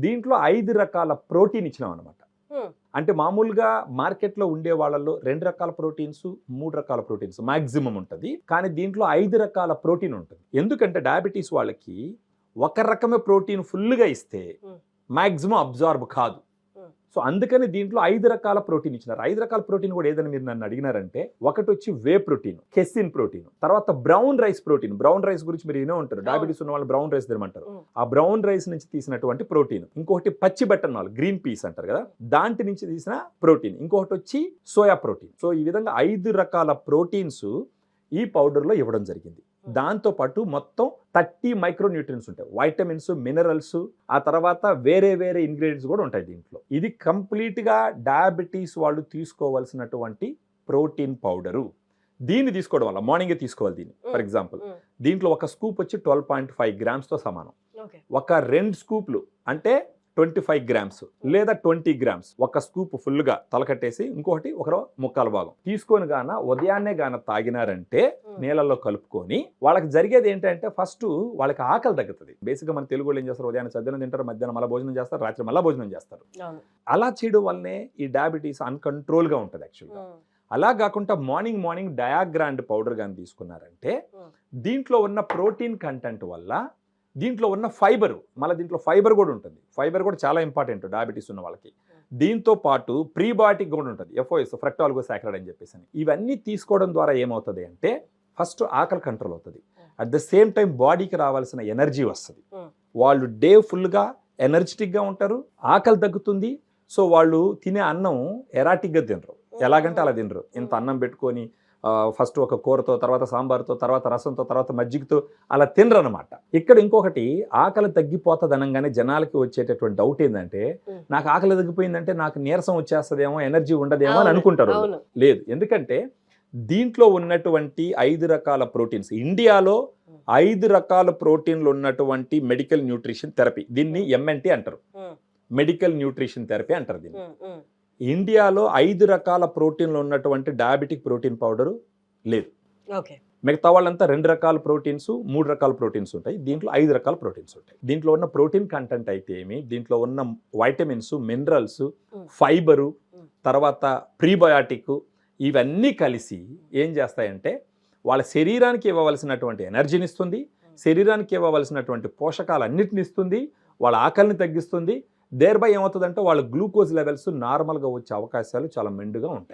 దీంట్లో 5 రకాల ప్రోటీన్ ఇచ్చినాం అనమాట. అంటే మామూలుగా మార్కెట్లో ఉండే వాళ్ళలో 2 రకాల ప్రోటీన్స్ 3 రకాల ప్రోటీన్స్ మాక్సిమం ఉంటుంది. కానీ దీంట్లో 5 రకాల ప్రోటీన్ ఉంటుంది. ఎందుకంటే డయాబెటీస్ వాళ్ళకి ఒక రకమే ప్రోటీన్ ఫుల్గా ఇస్తే మాక్సిమం అబ్జార్బ్ కాదు. సో అందుకని దీంట్లో 5 రకాల ప్రోటీన్ ఇచ్చినారు. 5 రకాల ప్రోటీన్ కూడా ఏదని మీరు నన్ను అడిగినారంటే, ఒకటి వచ్చి వే ప్రోటీన్, కెసిన్ ప్రోటీన్, తర్వాత brown rice protein. Brown rice గురించి మీరు వినే ఉంటారు, డయాబెటీస్ ఉన్న వాళ్ళు బ్రౌన్ రైస్ తినమంటారు. ఆ బ్రౌన్ రైస్ నుంచి తీసినటువంటి ప్రోటీన్. ఇంకొకటి పచ్చి బఠానీలు, గ్రీన్ పీస్ అంటారు కదా, దాంట్ నుంచి తీసిన ప్రోటీన్. ఇంకొకటి వచ్చి సోయా ప్రోటీన్. సో ఈ విధంగా 5 రకాల ప్రోటీన్స్ ఈ పౌడర్లో ఇవ్వడం జరిగింది. దాంతో పాటు మొత్తం 30 మైక్రోన్యూట్రియన్స్ ఉంటాయి, వైటమిన్స్, మినరల్స్, ఆ తర్వాత వేరే వేరే ఇంగ్రీడియంట్స్ కూడా ఉంటాయి దీంట్లో. ఇది కంప్లీట్గా డయాబెటీస్ వాళ్ళు తీసుకోవాల్సినటువంటి ప్రోటీన్ పౌడరు. దీన్ని తీసుకోవడం వల్ల మార్నింగే తీసుకోవాలి దీన్ని. ఫర్ ఎగ్జాంపుల్ దీంట్లో ఒక స్కూప్ వచ్చి 12.5 గ్రామ్స్తో సమానం. ఒక 2 స్కూప్లు అంటే 25 గ్రామ్స్ లేదా 20 గ్రామ్స్ ఒక స్కూప్ ఫుల్గా తలకట్టేసి ఇంకొకటి ఒక ముక్కాల భాగం తీసుకొని గాన ఉదయాన్నే గాన తాగినారంటే నీళ్ళల్లో కలుపుకొని, వాళ్ళకి జరిగేది ఏంటంటే ఫస్ట్ వాళ్ళకి ఆకలి తగ్గుతుంది. బేసిక్గా మన తెలుగు వాళ్ళు ఏం చేస్తారు, ఉదయాన్నే సద్దిన తింటారు, మధ్యాహ్నం మళ్ళీ భోజనం చేస్తారు, రాత్రి మళ్ళీ భోజనం చేస్తారు. అలా చేయడం వల్లనే ఈ డయాబెటీస్ అన్కంట్రోల్గా ఉంటుంది యాక్చువల్గా. అలా కాకుండా మార్నింగ్ డయాగ్రాండ్ పౌడర్ కానీ తీసుకున్నారంటే దీంట్లో ఉన్న ప్రోటీన్ కంటెంట్ వల్ల దీంట్లో ఉన్న ఫైబర్, మళ్ళీ దీంట్లో ఫైబర్ కూడా ఉంటుంది. ఫైబర్ కూడా చాలా ఇంపార్టెంట్ డయాబెటీస్ ఉన్న వాళ్ళకి. దీంతో పాటు ప్రీబయాటిక్ కూడా ఉంటుంది, ఎఫ్ఓఎస్, ఫ్రక్టాలిగోసాకరైడ్ అని చెప్పేసి. ఇవన్నీ తీసుకోవడం ద్వారా ఏమవుతుంది అంటే ఫస్ట్ ఆకలి కంట్రోల్ అవుతుంది, అట్ ద సేమ్ టైం బాడీకి రావాల్సిన ఎనర్జీ వస్తుంది. వాళ్ళు డే ఫుల్గా ఎనర్జెటిక్గా ఉంటారు, ఆకలి తగ్గుతుంది. సో వాళ్ళు తినే అన్నం ఎరాటిక్గా తినరు, ఎలాగంటే అలా తినరు. ఇంత అన్నం పెట్టుకొని ఫస్ట్ ఒక కూరతో, తర్వాత సాంబార్తో, తర్వాత రసంతో, తర్వాత మజ్జిగతో అలా తినరు అనమాట. ఇక్కడ ఇంకొకటి, ఆకలి తగ్గిపోతుంది అనగానే జనాలకి వచ్చేటటువంటి డౌట్ ఏంటంటే, నాకు ఆకలి తగ్గిపోయిందంటే నాకు నీరసం వచ్చేస్తుందేమో, ఎనర్జీ ఉండదేమో అని అనుకుంటారు. లేదు, ఎందుకంటే దీంట్లో ఉన్నటువంటి 5 రకాల ప్రోటీన్స్, ఇండియాలో 5 రకాల ప్రోటీన్లు ఉన్నటువంటి మెడికల్ న్యూట్రిషన్ థెరపీ, దీన్ని ఎంఎన్టీ అంటారు, మెడికల్ న్యూట్రిషన్ థెరపీ అంటారు దీన్ని. ఇండియాలో 5 రకాల ప్రోటీన్లు ఉన్నటువంటి డయాబెటిక్ ప్రోటీన్ పౌడరు లేదు. మిగతా వాళ్ళంతా 2 రకాల ప్రోటీన్స్ 3 రకాల ప్రోటీన్స్ ఉంటాయి, దీంట్లో 5 రకాల ప్రోటీన్స్ ఉంటాయి. దీంట్లో ఉన్న ప్రోటీన్ కంటెంట్ అయితే ఏమి, దీంట్లో ఉన్న వైటమిన్స్, మినరల్స్, ఫైబరు, తర్వాత ప్రీబయాటిక్, ఇవన్నీ కలిసి ఏం చేస్తాయంటే వాళ్ళ శరీరానికి ఇవ్వవలసినటువంటి ఎనర్జీని ఇస్తుంది, శరీరానికి ఇవ్వవలసినటువంటి పోషకాలన్నిటిని ఇస్తుంది, వాళ్ళ ఆకలిని తగ్గిస్తుంది. దేర్ బై ఏమవుతుందంటే వాళ్ళ గ్లూకోజ్ లెవెల్స్ నార్మల్గా వచ్చే అవకాశాలు చాలా మెండుగా ఉంటాయి.